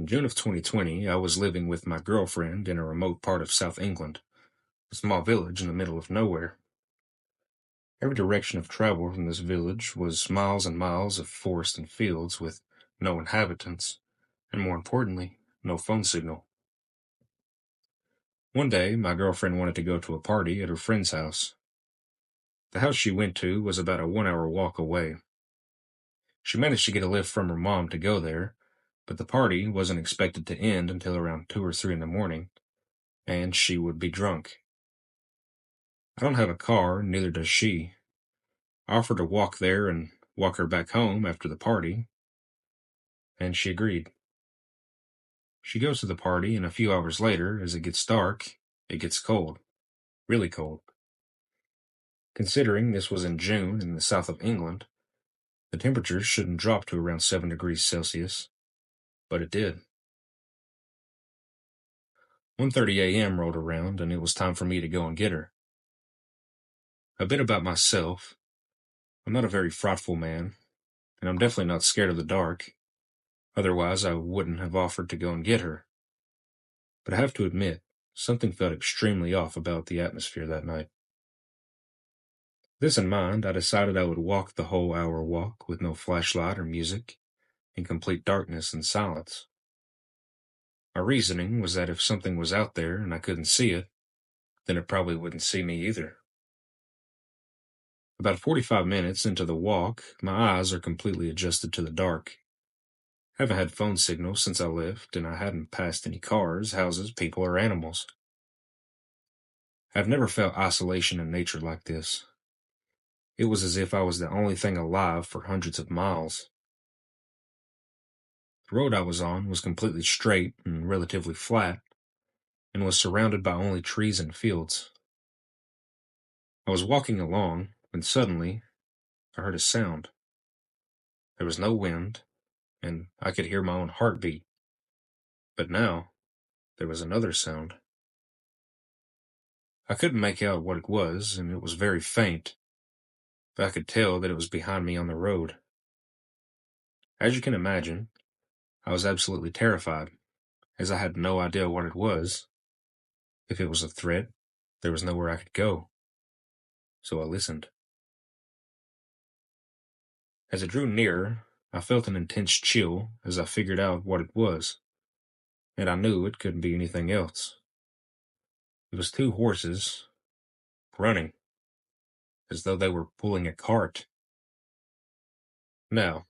In June of 2020, I was living with my girlfriend in a remote part of South England, a small village in the middle of nowhere. Every direction of travel from this village was miles and miles of forest and fields with no inhabitants, and more importantly, no phone signal. One day, my girlfriend wanted to go to a party at her friend's house. The house she went to was about a 1 hour walk away. She managed to get a lift from her mom to go there, but the party wasn't expected to end until around 2 or 3 in the morning, and she would be drunk. I don't have a car, neither does she. I offered to walk there and walk her back home after the party, and she agreed. She goes to the party, and a few hours later, as it gets dark, it gets cold. Really cold. Considering this was in June in the south of England, the temperatures shouldn't drop to around 7 degrees Celsius, but it did. 1:30 a.m. rolled around, and it was time for me to go and get her. A bit about myself. I'm not a very frightful man, and I'm definitely not scared of the dark. Otherwise, I wouldn't have offered to go and get her. But I have to admit, something felt extremely off about the atmosphere that night. This in mind, I decided I would walk the whole hour walk with no flashlight or music, in complete darkness and silence. My reasoning was that if something was out there and I couldn't see it, then it probably wouldn't see me either. About 45 minutes into the walk, my eyes are completely adjusted to the dark. I haven't had phone signal since I left, and I hadn't passed any cars, houses, people, or animals. I've never felt isolation in nature like this. It was as if I was the only thing alive for hundreds of miles. The road I was on was completely straight and relatively flat, and was surrounded by only trees and fields. I was walking along, when suddenly I heard a sound. There was no wind, and I could hear my own heartbeat. But now, there was another sound. I couldn't make out what it was, and it was very faint, but I could tell that it was behind me on the road. As you can imagine, I was absolutely terrified, as I had no idea what it was. If it was a threat, there was nowhere I could go. So I listened. As it drew nearer, I felt an intense chill as I figured out what it was, and I knew it couldn't be anything else. It was two horses, running, as though they were pulling a cart. Now,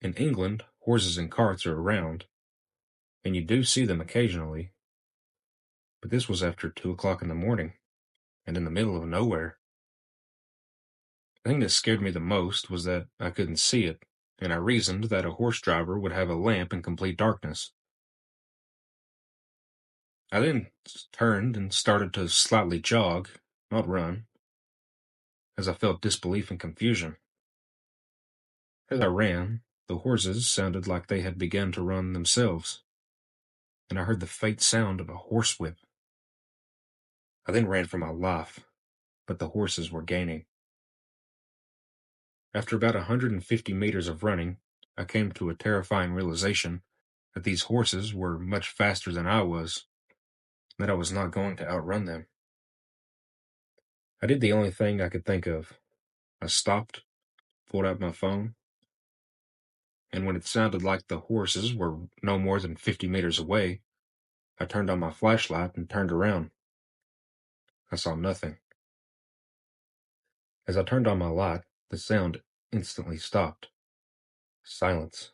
in England, horses and carts are around, and you do see them occasionally, but this was after 2 o'clock in the morning, and in the middle of nowhere. The thing that scared me the most was that I couldn't see it, and I reasoned that a horse driver would have a lamp in complete darkness. I then turned and started to slightly jog, not run, as I felt disbelief and confusion. As I ran, the horses sounded like they had begun to run themselves, and I heard the faint sound of a horsewhip. I then ran for my life, but the horses were gaining. After about 150 meters of running, I came to a terrifying realization that these horses were much faster than I was, and that I was not going to outrun them. I did the only thing I could think of. I stopped, pulled out my phone, and when it sounded like the horses were no more than 50 meters away, I turned on my flashlight and turned around. I saw nothing. As I turned on my light, the sound instantly stopped. Silence.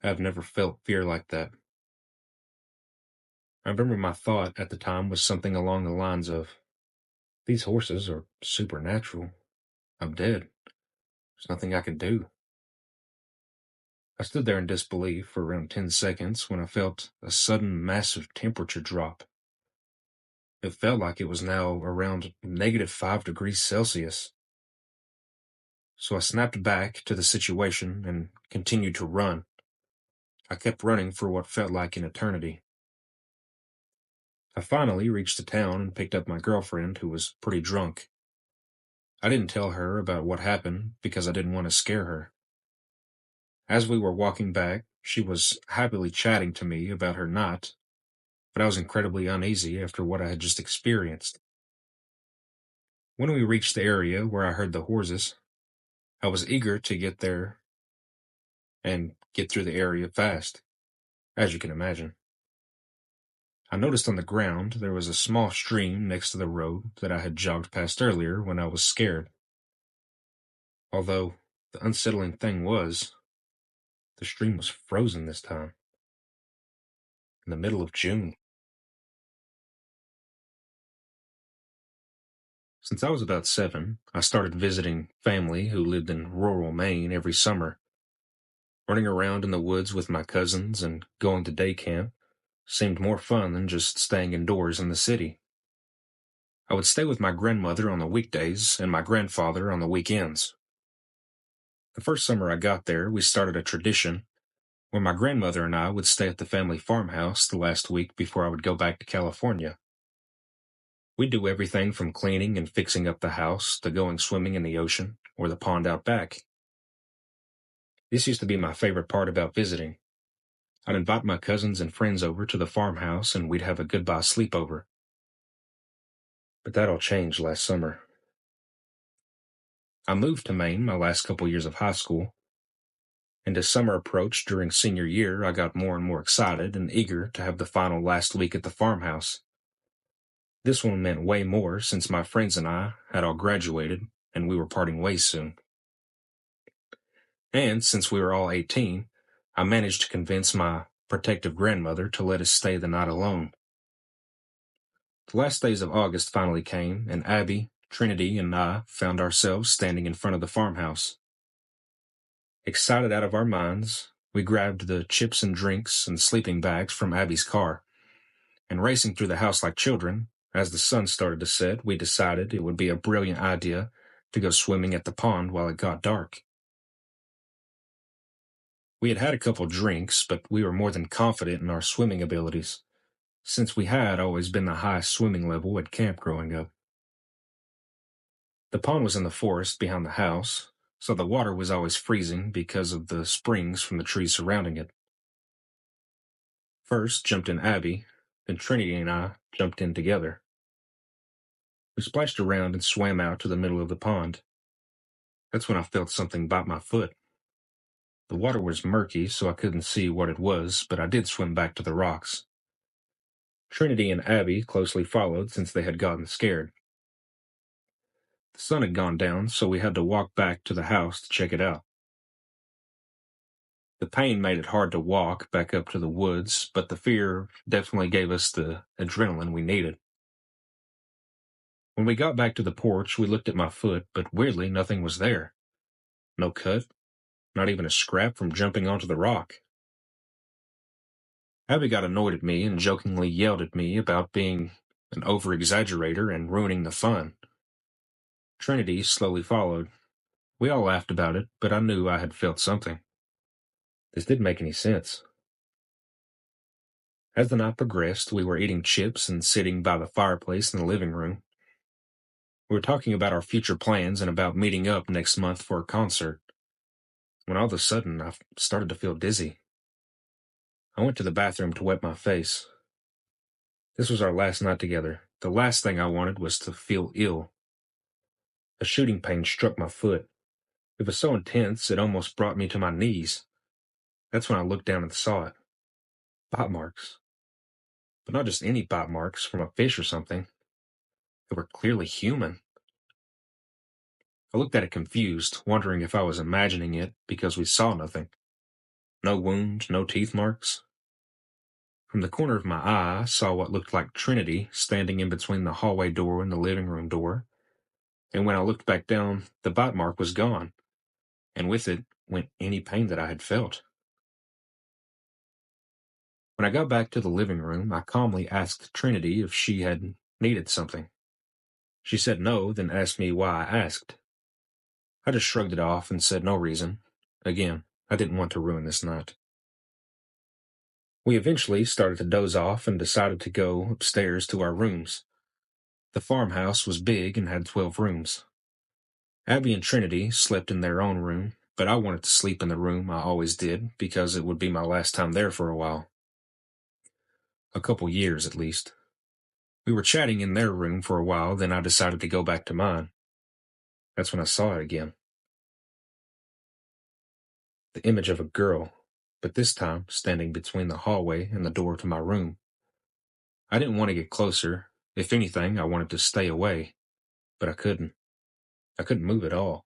I have never felt fear like that. I remember my thought at the time was something along the lines of, these horses are supernatural. I'm dead. There's nothing I can do. I stood there in disbelief for around 10 seconds when I felt a sudden massive temperature drop. It felt like it was now around -5 degrees Celsius. So I snapped back to the situation and continued to run. I kept running for what felt like an eternity. I finally reached the town and picked up my girlfriend, who was pretty drunk. I didn't tell her about what happened because I didn't want to scare her. As we were walking back, She was happily chatting to me about her night, but I was incredibly uneasy after what I had just experienced. When we reached the area where I heard the horses, I was eager to get there and get through the area fast, as you can imagine. I noticed on the ground there was a small stream next to the road that I had jogged past earlier when I was scared. Although, the unsettling thing was, the stream was frozen this time, in the middle of June. Since I was about 7, I started visiting family who lived in rural Maine every summer. Running around in the woods with my cousins and going to day camp seemed more fun than just staying indoors in the city. I would stay with my grandmother on the weekdays and my grandfather on the weekends. The first summer I got there, we started a tradition where my grandmother and I would stay at the family farmhouse the last week before I would go back to California. We'd do everything from cleaning and fixing up the house to going swimming in the ocean or the pond out back. This used to be my favorite part about visiting. I'd invite my cousins and friends over to the farmhouse and we'd have a goodbye sleepover. But that all changed last summer. I moved to Maine my last couple years of high school, and as summer approached during senior year, I got more and more excited and eager to have the final last week at the farmhouse. This one meant way more since my friends and I had all graduated and we were parting ways soon. And since we were all 18, I managed to convince my protective grandmother to let us stay the night alone. The last days of August finally came, and Abby, Trinity, and I found ourselves standing in front of the farmhouse. Excited out of our minds, we grabbed the chips and drinks and sleeping bags from Abby's car, and racing through the house like children, as the sun started to set, we decided it would be a brilliant idea to go swimming at the pond while it got dark. We had had a couple drinks, but we were more than confident in our swimming abilities, since we had always been the highest swimming level at camp growing up. The pond was in the forest behind the house, so the water was always freezing because of the springs from the trees surrounding it. First jumped in Abby, then Trinity and I jumped in together. We splashed around and swam out to the middle of the pond. That's when I felt something bite my foot. The water was murky, so I couldn't see what it was, but I did swim back to the rocks. Trinity and Abby closely followed since they had gotten scared. The sun had gone down, so we had to walk back to the house to check it out. The pain made it hard to walk back up to the woods, but the fear definitely gave us the adrenaline we needed. When we got back to the porch, we looked at my foot, but weirdly nothing was there. No cut, not even a scrap from jumping onto the rock. Abby got annoyed at me and jokingly yelled at me about being an over-exaggerator and ruining the fun. Trinity slowly followed. We all laughed about it, but I knew I had felt something. This didn't make any sense. As the night progressed, we were eating chips and sitting by the fireplace in the living room. We were talking about our future plans and about meeting up next month for a concert, when all of a sudden I started to feel dizzy. I went to the bathroom to wet my face. This was our last night together. The last thing I wanted was to feel ill. A shooting pain struck my foot. It was so intense it almost brought me to my knees. That's when I looked down and saw it. Bite marks. But not just any bite marks from a fish or something. They were clearly human. I looked at it confused, wondering if I was imagining it because we saw nothing. No wound, no teeth marks. From the corner of my eye, I saw what looked like Trinity standing in between the hallway door and the living room door. And when I looked back down, the bite mark was gone, and with it went any pain that I had felt. When I got back to the living room, I calmly asked Trinity if she had needed something. She said no, then asked me why I asked. I just shrugged it off and said no reason. Again, I didn't want to ruin this night. We eventually started to doze off and decided to go upstairs to our rooms. The farmhouse was big and had 12 rooms. Abby and Trinity slept in their own room, but I wanted to sleep in the room I always did because it would be my last time there for a while. A couple years, at least. We were chatting in their room for a while, then I decided to go back to mine. That's when I saw it again. The image of a girl, but this time standing between the hallway and the door to my room. I didn't want to get closer. If anything, I wanted to stay away, but I couldn't. I couldn't move at all.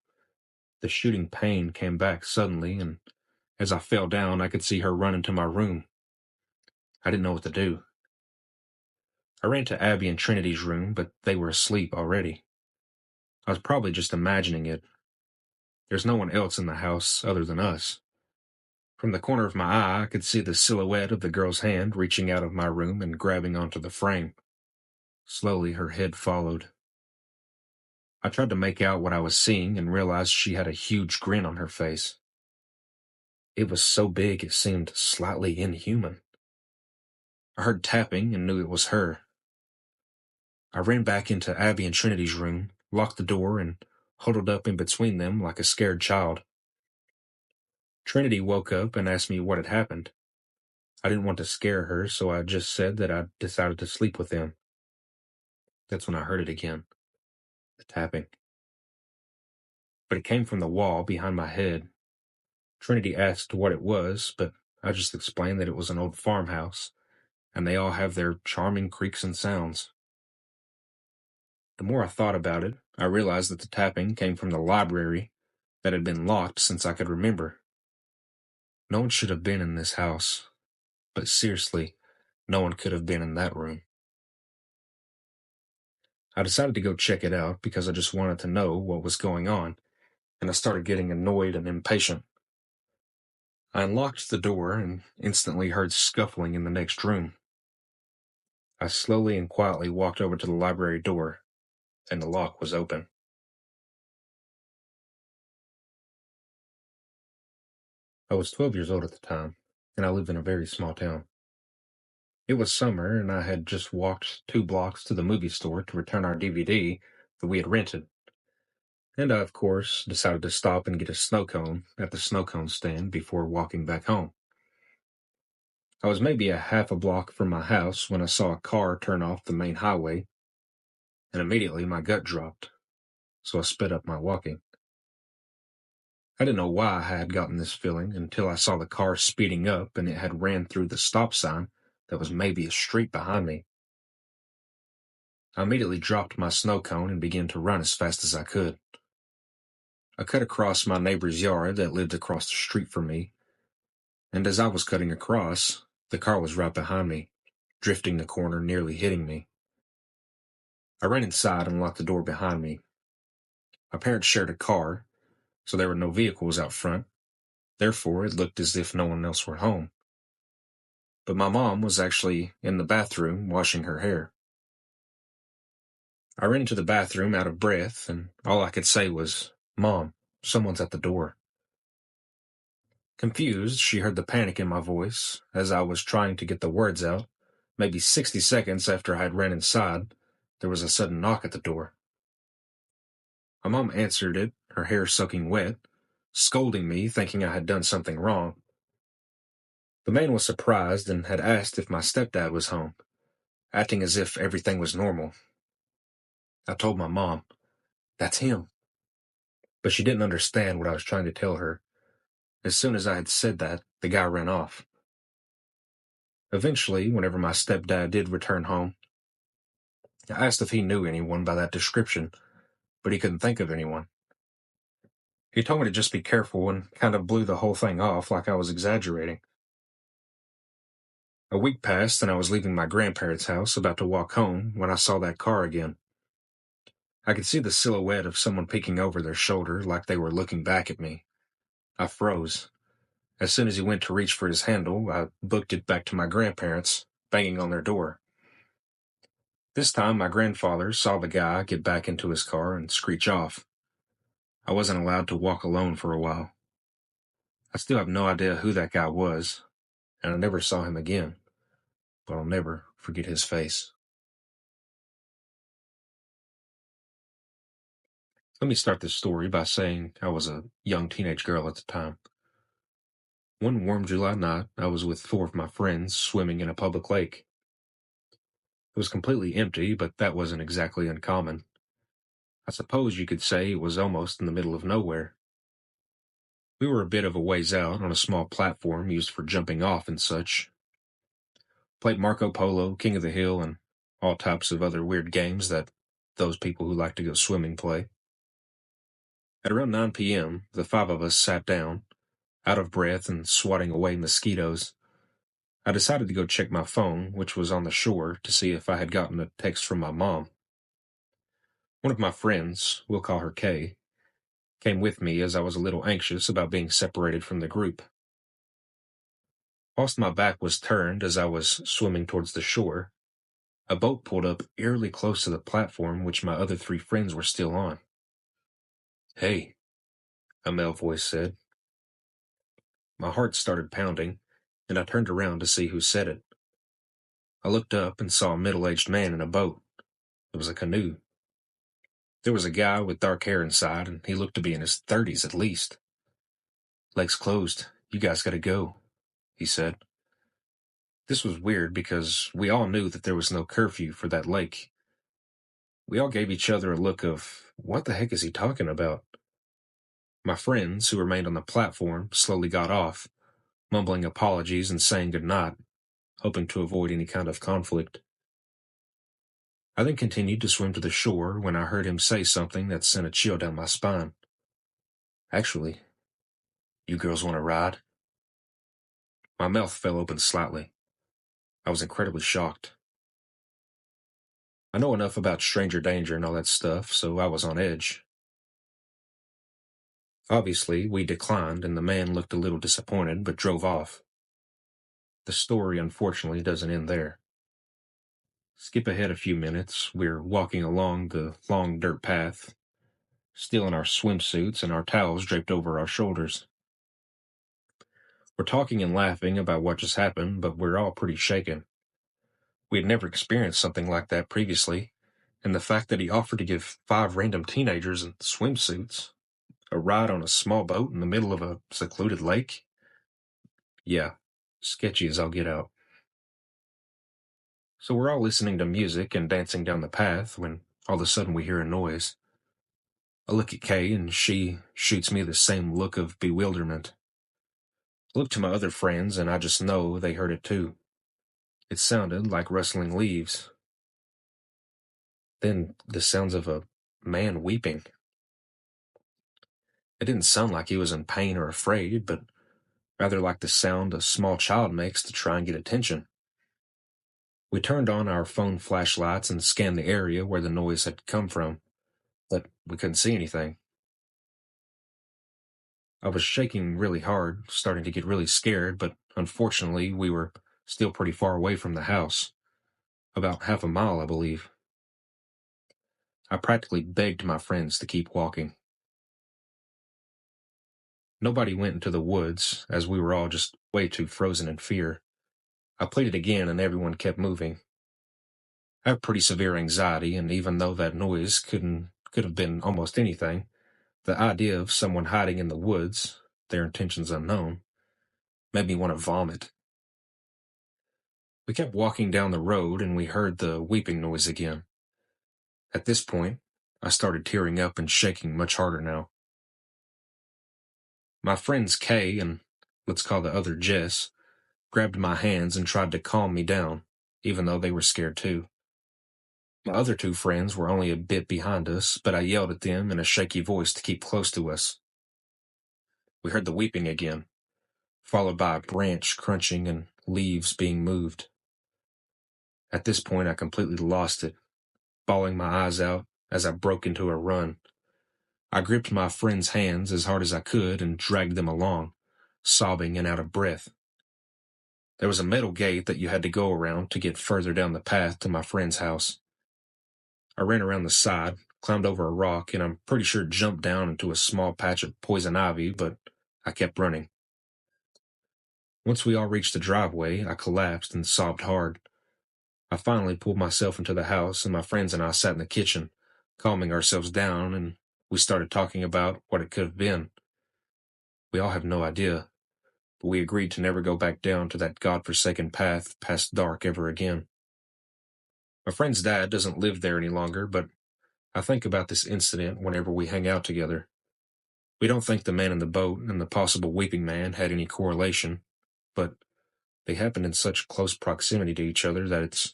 The shooting pain came back suddenly, and as I fell down, I could see her run into my room. I didn't know what to do. I ran to Abby and Trinity's room, but they were asleep already. I was probably just imagining it. There's no one else in the house other than us. From the corner of my eye, I could see the silhouette of the girl's hand reaching out of my room and grabbing onto the frame. Slowly, her head followed. I tried to make out what I was seeing and realized she had a huge grin on her face. It was so big it seemed slightly inhuman. I heard tapping and knew it was her. I ran back into Abby and Trinity's room, locked the door, and huddled up in between them like a scared child. Trinity woke up and asked me what had happened. I didn't want to scare her, so I just said that I decided to sleep with them. That's when I heard it again, the tapping. But it came from the wall behind my head. Trinity asked what it was, but I just explained that it was an old farmhouse, and they all have their charming creaks and sounds. The more I thought about it, I realized that the tapping came from the library that had been locked since I could remember. No one should have been in this house, but seriously, no one could have been in that room. I decided to go check it out because I just wanted to know what was going on, and I started getting annoyed and impatient. I unlocked the door and instantly heard scuffling in the next room. I slowly and quietly walked over to the library door, and the lock was open. I was 12 years old at the time, and I lived in a very small town. It was summer, and I had just walked 2 blocks to the movie store to return our DVD that we had rented. And I, of course, decided to stop and get a snow cone at the snow cone stand before walking back home. I was maybe a half a block from my house when I saw a car turn off the main highway, and immediately my gut dropped, so I sped up my walking. I didn't know why I had gotten this feeling until I saw the car speeding up and it had ran through the stop sign that was maybe a street behind me. I immediately dropped my snow cone and began to run as fast as I could. I cut across my neighbor's yard that lived across the street from me, and as I was cutting across, the car was right behind me, drifting the corner, nearly hitting me. I ran inside and locked the door behind me. My parents shared a car, so there were no vehicles out front. Therefore, it looked as if no one else were home. But my mom was actually in the bathroom washing her hair. I ran into the bathroom out of breath, and all I could say was, "Mom, someone's at the door." Confused, she heard the panic in my voice as I was trying to get the words out. Maybe 60 seconds after I had ran inside, there was a sudden knock at the door. My mom answered it, her hair soaking wet, scolding me, thinking I had done something wrong. The man was surprised and had asked if my stepdad was home, acting as if everything was normal. I told my mom, "That's him." But she didn't understand what I was trying to tell her. As soon as I had said that, the guy ran off. Eventually, whenever my stepdad did return home, I asked if he knew anyone by that description, but he couldn't think of anyone. He told me to just be careful and kind of blew the whole thing off like I was exaggerating. A week passed and I was leaving my grandparents' house about to walk home when I saw that car again. I could see the silhouette of someone peeking over their shoulder like they were looking back at me. I froze. As soon as he went to reach for his handle, I booked it back to my grandparents, banging on their door. This time, my grandfather saw the guy get back into his car and screech off. I wasn't allowed to walk alone for a while. I still have no idea who that guy was, and I never saw him again, but I'll never forget his face. Let me start this story by saying I was a young teenage girl at the time. One warm July night, I was with four of my friends swimming in a public lake. It was completely empty, but that wasn't exactly uncommon. I suppose you could say it was almost in the middle of nowhere. We were a bit of a ways out on a small platform used for jumping off and such. Played Marco Polo, King of the Hill, and all types of other weird games that those people who like to go swimming play. At around 9 p.m., the five of us sat down, out of breath and swatting away mosquitoes. I decided to go check my phone, which was on the shore, to see if I had gotten a text from my mom. One of my friends, we'll call her Kay, came with me as I was a little anxious about being separated from the group. Whilst my back was turned as I was swimming towards the shore, a boat pulled up eerily close to the platform which my other three friends were still on. "Hey," a male voice said. My heart started pounding, and I turned around to see who said it. I looked up and saw a middle-aged man in a boat. It was a canoe. There was a guy with dark hair inside, and he looked to be in his 30s at least. "Lake's closed. You guys gotta go," he said. This was weird because we all knew that there was no curfew for that lake. We all gave each other a look of, what the heck is he talking about? My friends, who remained on the platform, slowly got off, mumbling apologies and saying goodnight, hoping to avoid any kind of conflict. I then continued to swim to the shore when I heard him say something that sent a chill down my spine. "Actually, you girls want to ride?" My mouth fell open slightly. I was incredibly shocked. I know enough about stranger danger and all that stuff, so I was on edge. Obviously, we declined, and the man looked a little disappointed, but drove off. The story, unfortunately, doesn't end there. Skip ahead a few minutes, we're walking along the long dirt path, still in our swimsuits and our towels draped over our shoulders. We're talking and laughing about what just happened, but we're all pretty shaken. We had never experienced something like that previously, and the fact that he offered to give five random teenagers in swimsuits a ride on a small boat in the middle of a secluded lake? Yeah, sketchy as I'll get out. So we're all listening to music and dancing down the path when all of a sudden we hear a noise. I look at Kay and she shoots me the same look of bewilderment. I look to my other friends and I just know they heard it too. It sounded like rustling leaves. Then the sounds of a man weeping. It didn't sound like he was in pain or afraid, but rather like the sound a small child makes to try and get attention. We turned on our phone flashlights and scanned the area where the noise had come from, but we couldn't see anything. I was shaking really hard, starting to get really scared, but unfortunately we were still pretty far away from the house. About half a mile, I believe. I practically begged my friends to keep walking. Nobody went into the woods, as we were all just way too frozen in fear. I pleaded again and everyone kept moving. I have pretty severe anxiety, and even though that noise could have been almost anything, the idea of someone hiding in the woods, their intentions unknown, made me want to vomit. We kept walking down the road and we heard the weeping noise again. At this point, I started tearing up and shaking much harder now. My friends Kay and, let's call the other Jess, grabbed my hands and tried to calm me down, even though they were scared too. My other two friends were only a bit behind us, but I yelled at them in a shaky voice to keep close to us. We heard the weeping again, followed by a branch crunching and leaves being moved. At this point, I completely lost it, bawling my eyes out as I broke into a run. I gripped my friend's hands as hard as I could and dragged them along, sobbing and out of breath. There was a metal gate that you had to go around to get further down the path to my friend's house. I ran around the side, climbed over a rock, and I'm pretty sure jumped down into a small patch of poison ivy, but I kept running. Once we all reached the driveway, I collapsed and sobbed hard. I finally pulled myself into the house, and my friends and I sat in the kitchen, calming ourselves down, and We started talking about what it could have been. We all have no idea, but we agreed to never go back down to that godforsaken path past dark ever again. My friend's dad doesn't live there any longer, but I think about this incident whenever we hang out together. We don't think the man in the boat and the possible weeping man had any correlation, but they happened in such close proximity to each other that it's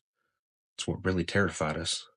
what really terrified us.